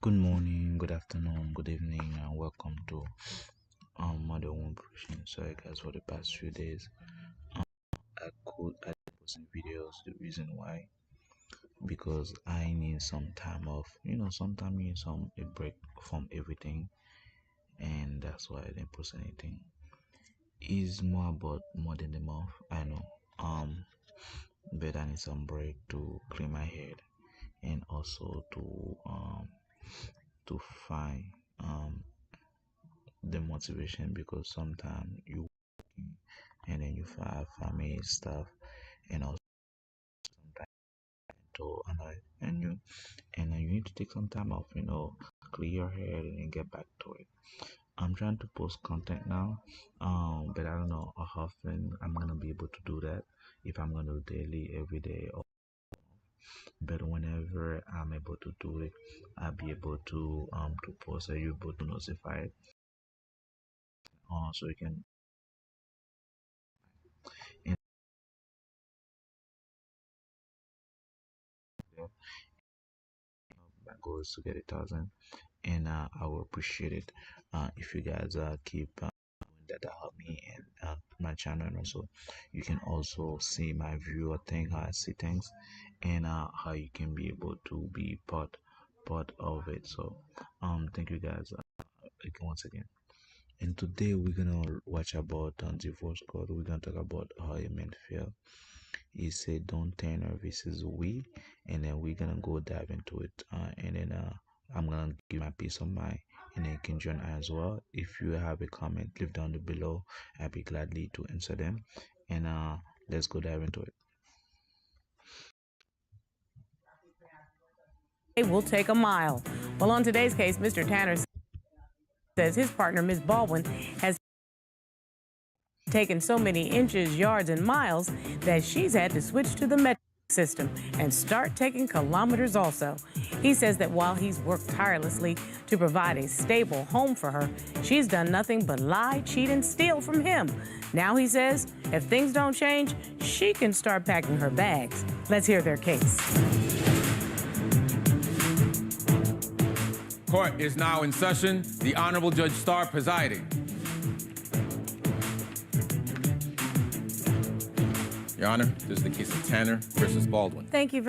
Good morning, good afternoon, good evening, and welcome to M.W.P Production. Sorry guys for the past few days. I posting videos. The reason why, because I need some time off. Sometimes you need a break from everything, and that's why I didn't post anything. It's more about more than a month. I know. But I need some break to clear my head and also to find the motivation, because sometimes you and then you have family stuff, and also sometimes to annoy and you need to take some time off, clear your head and get back to it. I'm trying to post content now, but I don't know how often I'm gonna be able to do that, if I'm gonna do daily every day, or but whenever I'm able to do it, I'll be able to post, so you're able to notify it, so you can. And my goal is to get 1,000, and I will appreciate it if you guys keep doing that. That help me and my channel, and also you can also see my view of things, how I see things, and how you can be able to be part of it. So thank you guys again, once again. And today we're gonna watch about divorce code. We're gonna talk about how a man feel. He said, "Don't turn her versus we," and then we're gonna go dive into it. And then I'm gonna give my piece of mind, and then you can join as well. If you have a comment, leave down below. I'll be gladly to answer them. And let's go dive into it. It will take a mile. Well, on today's case, Mr. Tanner says his partner, Ms. Baldwin, has taken so many inches, yards, and miles that she's had to switch to the metric system and start taking kilometers also. He says that while he's worked tirelessly to provide a stable home for her, she's done nothing but lie, cheat, and steal from him. Now he says if things don't change, she can start packing her bags. Let's hear their case. Court is now in session. The Honorable Judge Starr presiding. Your Honor, this is the case of Tanner versus Baldwin. Thank you.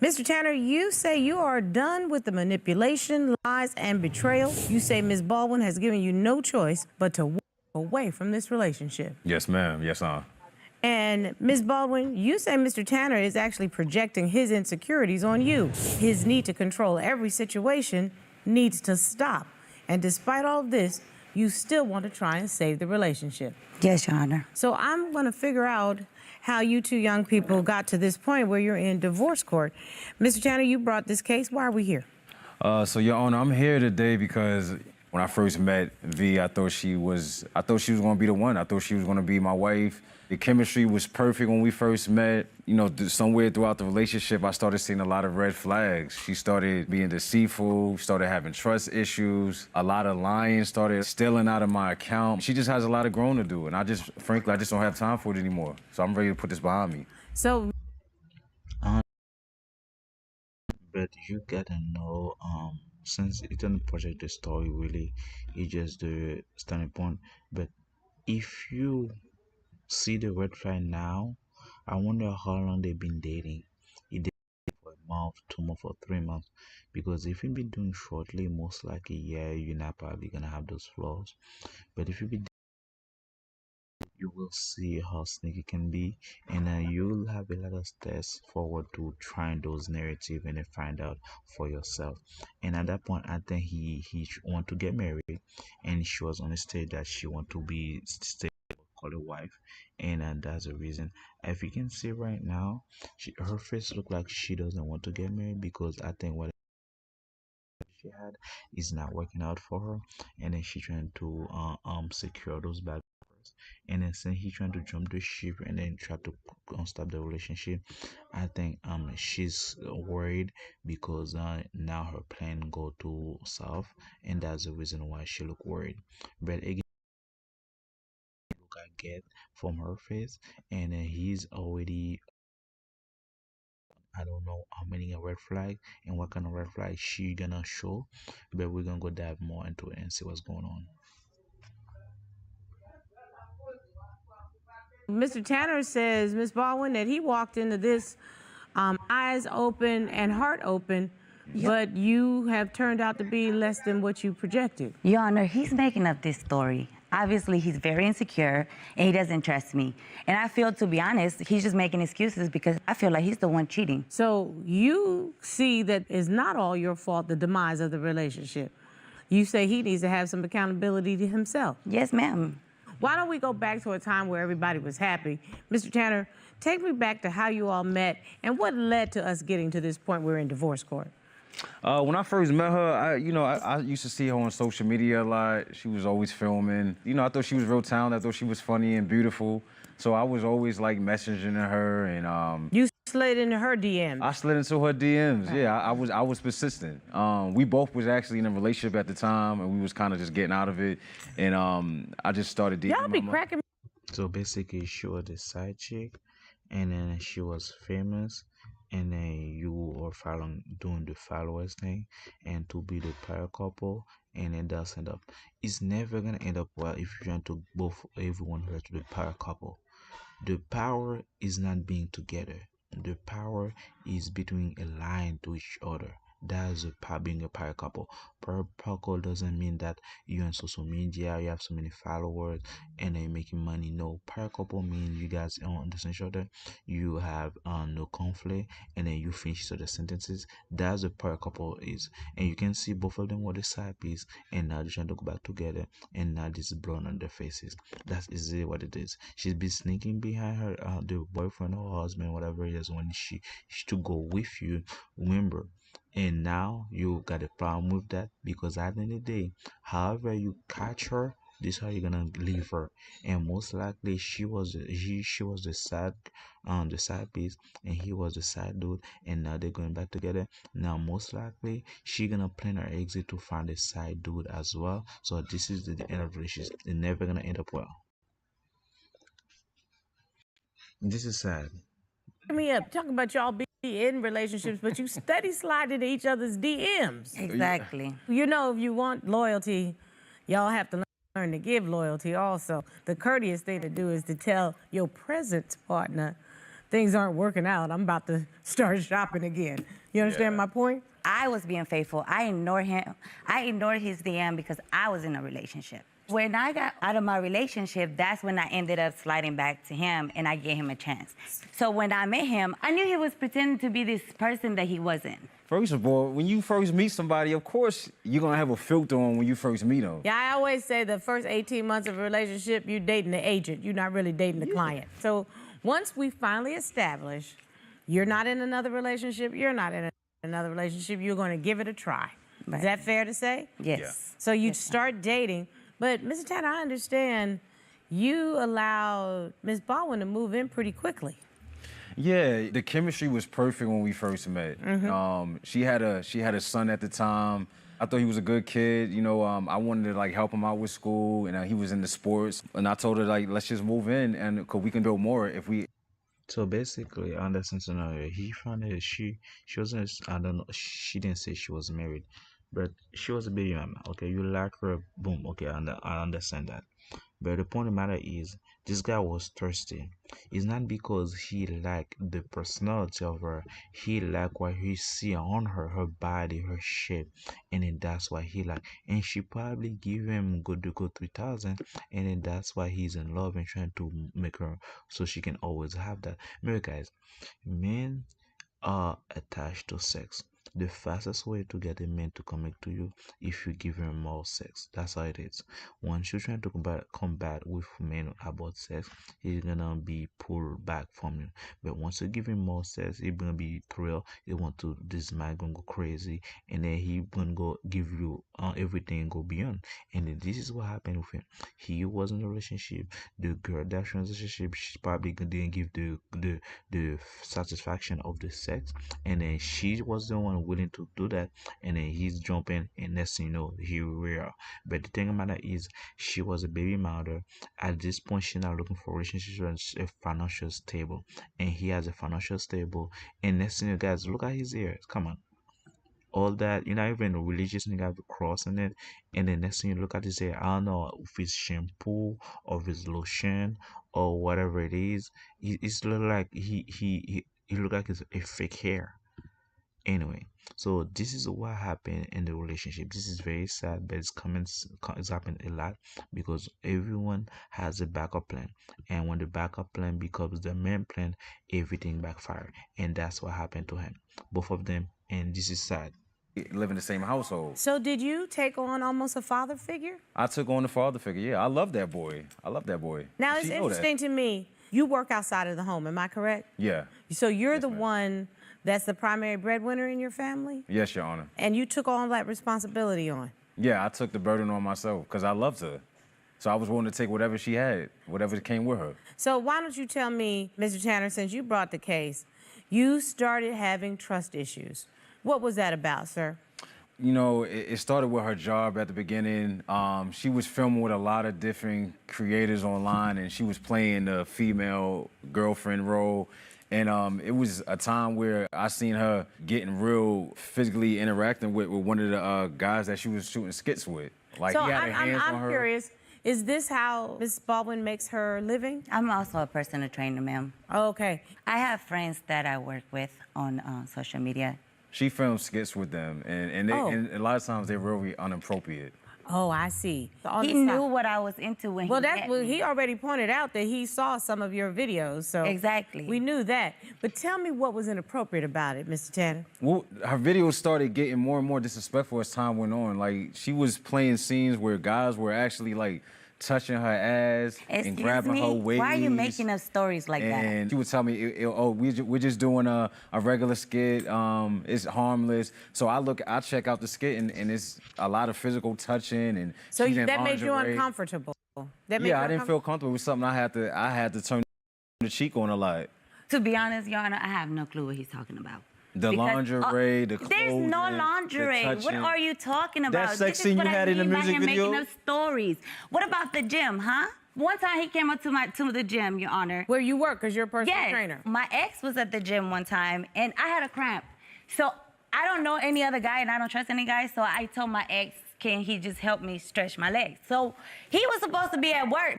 Mr. Tanner, you say you are done with the manipulation, lies, and betrayal. You say Ms. Baldwin has given you no choice but to walk away from this relationship. Yes, ma'am. Yes, ma'am. And Ms. Baldwin, you say Mr. Tanner is actually projecting his insecurities on you. His need to control every situation needs to stop. And despite all of this, you still want to try and save the relationship. Yes, Your Honor. So I'm going to figure out how you two young people got to this point where you're in divorce court. Mr. Tanner, you brought this case. Why are we here? So, Your Honor, I'm here today because when I first met V, I thought she was going to be the one. I thought she was going to be my wife. The chemistry was perfect when we first met. Somewhere throughout the relationship, I started seeing a lot of red flags. She started being deceitful, started having trust issues, a lot of lying, started stealing out of my account. She just has a lot of growing to do, and frankly, I just don't have time for it anymore. So I'm ready to put this behind me. So, But you gotta know, since it's on the project, the story really is just the starting point. But if you see the red flag now, I wonder how long they've been dating. If they dated for a month, 2 months, or 3 months. Because if you've been doing shortly, most likely, yeah, you're not probably gonna have those flaws. But if you be, you will see how sneaky can be, and you'll have a lot of steps forward to trying those narrative and then find out for yourself. And at that point, I think he want to get married, and she was on the stage that she want to be stable, call a wife, and that's the reason. If you can see right now, her face look like she doesn't want to get married, because I think what she had is not working out for her, and then she trying to secure those bad papers, and then since he trying to jump the ship and then try to stop the relationship. I think she's worried, because now her plan go to south, and that's the reason why she look worried. But again, look I get from her face, and he's already I don't know how many red flag and what kind of red flag she gonna show, but we're gonna go dive more into it and see what's going on. Mr. Tanner says, Miss Baldwin, that he walked into this eyes open and heart open, but you have turned out to be less than what you projected. Your Honor, he's making up this story. Obviously, he's very insecure and he doesn't trust me. And I feel, to be honest, he's just making excuses because I feel like he's the one cheating. So you see that it's not all your fault, the demise of the relationship. You say he needs to have some accountability to himself. Yes, ma'am. Why don't we go back to a time where everybody was happy? Mr. Tanner, take me back to how you all met and what led to us getting to this point we're in divorce court. When I first met her, I used to see her on social media a lot. She was always filming. I thought she was real talented. I thought she was funny and beautiful. So I was always like messaging her and You slid into her DMs. I slid into her DMs. Yeah, I was persistent. We both was actually in a relationship at the time, and we was kind of just getting out of it. And I just started dating. Y'all be cracking. So basically, she was the side chick, and then she was famous, and then you were following doing the followers thing, and to be the power couple, and it does end up. It's never gonna end up well if you're trying to both everyone here to the power couple. The power is not being together. The power is between a line to each other. That is a power being a power couple. Power couple doesn't mean that you're on social media, you have so many followers, and then you're making money. No, power couple means you guys understand each other. You have no conflict, and then you finish each other's sentences. That's a power couple is, and you can see both of them were the side piece, and now they're trying to go back together, and now this is blown on their faces. That's easily what it is. She's been sneaking behind her the boyfriend or husband, whatever it is, when she to go with you. Remember, and now you got a problem with that because at the end of the day, however you catch her, this is how you're gonna leave her. And most likely she was the side piece, and he was the side dude, and now they're going back together. Now most likely she gonna plan her exit to find a side dude as well. So this is the end of the relationship. They're never gonna end up well. This is sad. Me up talking about y'all be in relationships, but you steady slide into each other's DMs. Exactly. You know, if you want loyalty, y'all have to learn to give loyalty also. The courteous thing to do is to tell your present partner things aren't working out. I'm about to start shopping again. You understand my point? I was being faithful. I ignored him. I ignored his DM because I was in a relationship. When I got out of my relationship, that's when I ended up sliding back to him and I gave him a chance. So when I met him, I knew he was pretending to be this person that he wasn't. First of all, when you first meet somebody, of course, you're going to have a filter on when you first meet them. Yeah, I always say the first 18 months of a relationship, you're dating the agent. You're not really dating the client. So once we finally establish you're not in another relationship, you're not in another relationship, you're going to give it a try. Right. Is that fair to say? Yes. Yeah. So you start dating. But, Mr. Tanner, I understand you allowed Ms. Baldwin to move in pretty quickly. Yeah, the chemistry was perfect when we first met. She had a son at the time. I thought he was a good kid. I wanted to like help him out with school, and he was into sports. And I told her like, let's just move in, and cause we can build more if we. So basically, on the scenario, he found it. She wasn't. I don't know. She didn't say she was married, but she was a baby mama. Okay, you like her. Boom. Okay, I understand that. But the point of the matter is, this guy was thirsty. It's not because he liked the personality of her. He liked what he see on her, her body, her shape, and then that's why he like. And she probably give him the good 3,000, and then that's why he's in love and trying to make her so she can always have that. Remember, guys, men are attached to sex. The fastest way to get a man to commit to you if you give him more sex. That's how it is. Once you're trying to combat with men about sex, he's gonna be pulled back from you. But once you give him more sex, he's gonna be thrilled. He want to this man gonna go crazy, and then he gonna go give you everything and go beyond. And then this is what happened with him. He was in a relationship. The girl that was in a relationship, she probably didn't give the satisfaction of the sex, and then she was the one willing to do that, and then he's jumping, and next thing you know, here we are. But the thing about it is, she was a baby mother. At this point, she's not looking for a relationship, she's a financial stable, and he has a financial stable. And next thing you guys, look at his ears. Come on, all that, you're not even a religious nigga have the cross in it, and then next thing you look at it, say, I don't know if it's shampoo or if it's lotion or whatever it is. It's look like he look like it's a fake hair. Anyway, so this is what happened in the relationship. This is very sad, but it's happened a lot because everyone has a backup plan, and when the backup plan becomes the main plan, everything backfire, and that's what happened to him, both of them, and this is sad. Live in the same household. So did you take on almost a father figure? I took on the father figure. Yeah, I love that boy. I love that boy. Now, She it's know that. interesting to me. You work outside of the home, am I correct? Yeah. So you're the ma'am. one that's the primary breadwinner in your family? Yes, Your Honor. And you took all that responsibility on? Yeah, I took the burden on myself because I loved her. So I was willing to take whatever she had, whatever came with her. So why don't you tell me, Mr. Tanner, since you brought the case, you started having trust issues. What was that about, sir? You know, it started with her job at the beginning. She was filming with a lot of different creators online, and she was playing the female girlfriend role. And it was a time where I seen her getting real physically interacting with one of the guys that she was shooting skits with. Like, So he had hands on I'm her. curious, is this how Ms. Baldwin makes her living? I'm also a personal trainer, ma'am. Okay. I have friends that I work with on social media. She filmed skits with them, and a lot of times they're really inappropriate. Oh, I see. On He the side. knew what I was into when Well, he met me. he already pointed out that he saw some of your videos, so Exactly. we knew that. But tell me what was inappropriate about it, Mr. Tanner. Well, her videos started getting more and more disrespectful as time went on. Like, she was playing scenes where guys were actually like touching her ass and Excuse grabbing me? her waist. Why are you making up stories like that? And she would tell me, "Oh, we're just doing a regular skit. It's harmless." So I check out the skit, and it's a lot of physical touching, and So she's in that made you lingerie. uncomfortable. That made Yeah, you I didn't feel comfortable with something. I had to turn the cheek on a lot. To be honest, Your Honor, I have no clue what he's talking about. The lingerie, the There's no clothing, the lingerie. What touching. are you talking about? That sex This is scene what you I had in the mean by music him video? making up stories. What about the gym, huh? One time he came up to the gym, Your Honor. Where you work, because you're a personal Yes, trainer. my ex was at the gym one time, and I had a cramp. So I don't know any other guy, and I don't trust any guy, so I told my ex, can he just help me stretch my legs? So he was supposed to be at work.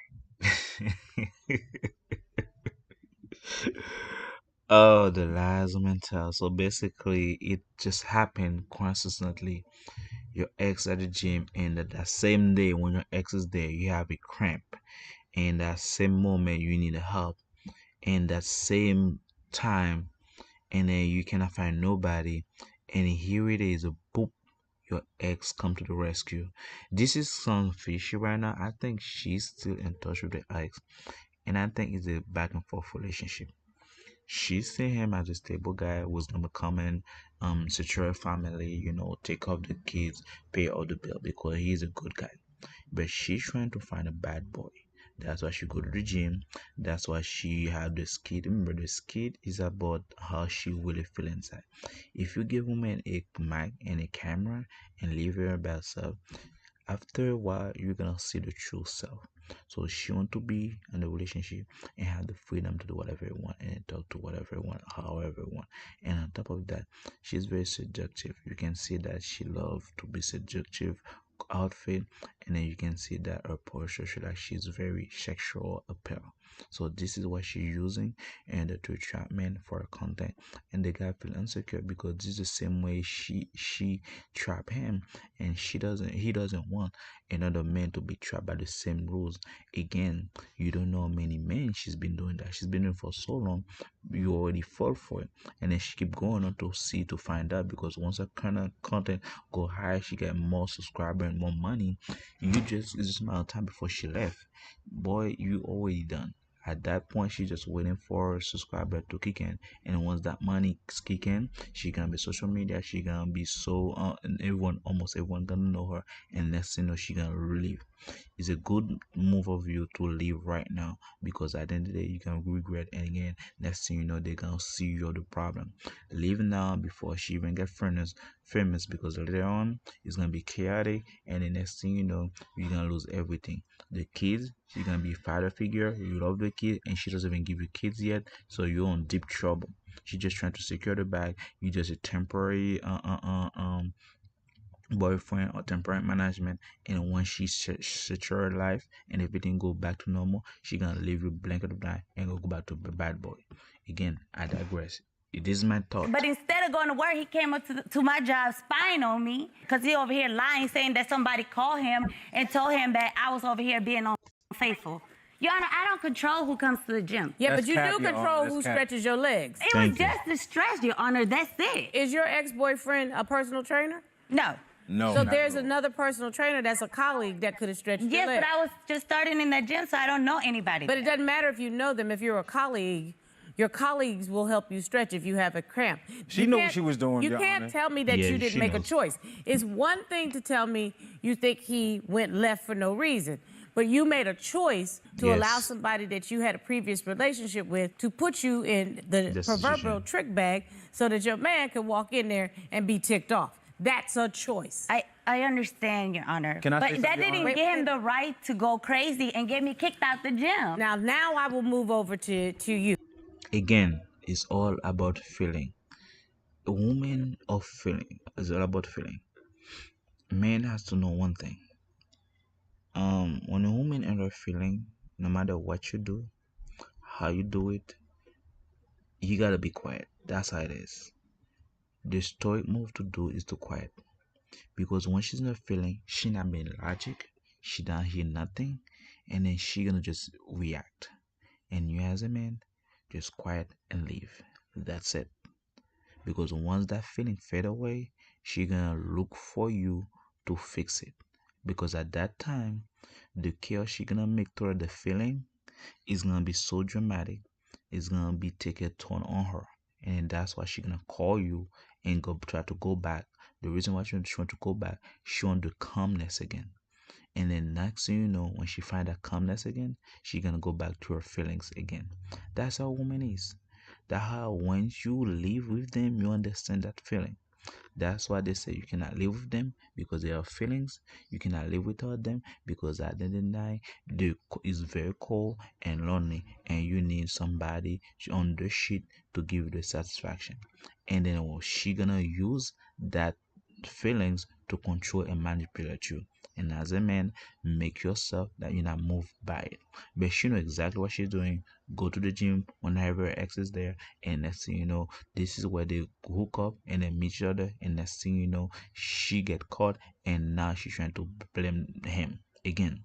Oh, the lies women tell. So basically, it just happened coincidentally. Your ex at the gym, and that same day when your ex is there, you have a cramp, and that same moment you need help, and that same time, and then you cannot find nobody, and here it is, a boop, your ex come to the rescue. This is some fishy right now. I think she's still in touch with the ex, and I think it's a back and forth relationship. She see him as a stable guy who's gonna come in, secure a family, take off the kids, pay all the bill because he's a good guy. But she's trying to find a bad boy. That's why she go to the gym. That's why she had the skit. Remember, the skit is about how she really feel inside. If you give woman a mic and a camera and leave her by herself, after a while you're gonna see the true self. So she want to be in a relationship and have the freedom to do whatever you want and talk to whatever you want, however you want. And on top of that, she's very seductive. You can see that she loves to be seductive outfit, and then you can see that her posture, she's very sexual appeal. So this is what she's using and to attract men for her content, and the guy feel insecure because this is the same way she trap him, and he doesn't want another man to be trapped by the same rules. Again, you don't know how many men she's been doing that. She's been doing it for so long, you already fall for it, and then she keep going on to see to find out, because once her kind of content go high, she get more subscriber and more money. It's just a matter of time before she left. Boy, you already done. At that point, she's just waiting for subscriber to kick in, and once that money kick in, she gonna be social media. She gonna be so and everyone, almost everyone gonna know her, and next thing you know, she gonna leave. It's a good move of you to leave right now, because at the end of the day you can regret, and again next thing you know they're gonna see you're the problem. Leave now before she even get famous, because later on it's gonna be chaotic, and the next thing you know you're gonna lose everything. The kids, she's gonna be a father figure, you love the kid and she doesn't even give you kids yet, so you're in deep trouble. She's just trying to secure the bag. You just a temporary boyfriend or temporary management, and once she secure her life and everything go back to normal, she gonna leave you blanket of that and go back to the bad boy again. I digress. It is my thought. But instead of going to work, he came up to my job spying on me, because he over here lying, saying that somebody called him and told him that I was over here being unfaithful. Your Honor, I don't control who comes to the gym. Yeah, That's but you cap, do Your Honor. control That's who cap. stretches your legs. It Thank was you. just the stretch, Your Honor. That's it. Is your ex-boyfriend a personal trainer? No. No. So not there's at all. another personal trainer that's a colleague that could have stretched your Yes, legs. but I was just starting in that gym, so I don't know anybody. But it doesn't matter if you know them. If you're a colleague, your colleagues will help you stretch if you have a cramp. She You knew what can't- she was doing, You Your can't Honor. tell me that Yeah, you didn't she make a knows. choice. It's one thing to tell me you think he went left for no reason, but you made a choice to Yes. allow somebody that you had a previous relationship with to put you in the Decision. proverbial trick bag so that your man could walk in there and be ticked off. That's a choice. I understand, Your Honor. Can I but say that something, Your didn't Honor? give him the right to go crazy and get me kicked out the gym. Now I will move over to you. Again, it's all about feeling. A woman of feeling is all about feeling. Man has to know one thing. When a woman enter feeling, no matter what you do, how you do it, you gotta be quiet. That's how it is. The stoic move to do is to quiet, because when she's not feeling, she not being logic, she don't hear nothing, and then she gonna just react. And you as a man, just quiet and leave. That's it. Because once that feeling fade away, she gonna look for you to fix it. Because at that time, the chaos she gonna make toward the feeling is gonna be so dramatic. It's gonna be take a toll on her, and that's why she gonna call you and go try to go back. The reason why she want to go back, she want the calmness again. And then next thing you know, when she find that calmness again, she gonna go back to her feelings again. That's how a woman is. That how once you live with them, you understand that feeling. That's why they say you cannot live with them because they are feelings. You cannot live without them because at the end of the night, it's very cold and lonely, and you need somebody on the sheet to give you the satisfaction. And then she gonna use that feelings to control and manipulate you. And as a man, make yourself that you're not moved by it. But she know exactly what she's doing. Go to the gym whenever her ex is there, and next thing you know, this is where they hook up and then meet each other. And next thing you know, she get caught, and now she's trying to blame him again.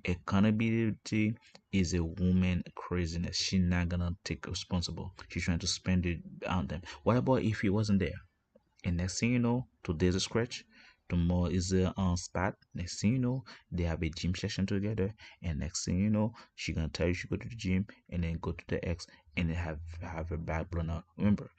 Accountability is a woman craziness. She's not gonna take responsible. She's trying to spend it on them. What about if he wasn't there? And next thing you know, today's a scratch, tomorrow is a spot. Next thing you know, they have a gym session together. And next thing you know, she gonna tell you she go to the gym and then go to the ex and then have her back blown out. Remember,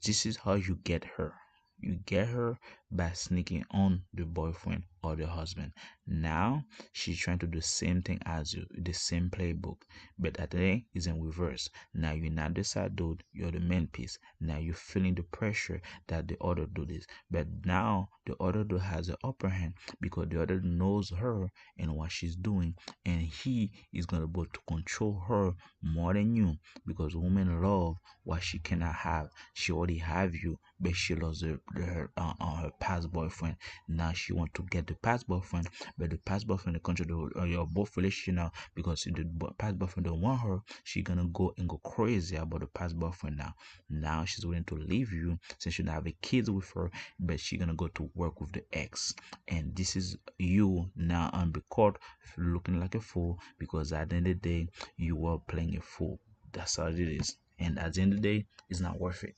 this is how you get her. You get her by sneaking on the boyfriend or the husband. Now she's trying to do the same thing as you, the same playbook, but that day is in reverse. Now you're not the side dude, you're the main piece. Now you're feeling the pressure that the other dude is, but now the other dude has the upper hand because the other knows her and what she's doing, and he is gonna be able to control her more than you, because women love what she cannot have. She already have you, but she loves her past boyfriend. Now she want to get the past boyfriend, but the past boyfriend control your both relationship now, because if the past boyfriend don't want her, she gonna go and go crazy about the past boyfriend now. Now she's willing to leave you since you don't have a kid with her, but she gonna go to work with the ex, and this is you now on the court looking like a fool, because at the end of the day you were playing a fool. That's how it is, and at the end of the day, it's not worth it.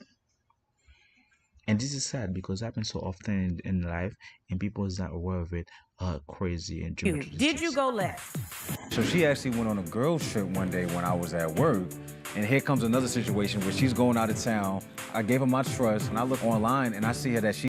And this is sad because it happens so often in life, and people is not aware of it. Crazy and Did you go left? So she actually went on a girls trip one day when I was at work. And here comes another situation where she's going out of town. I gave her my trust, and I look online and I see her that she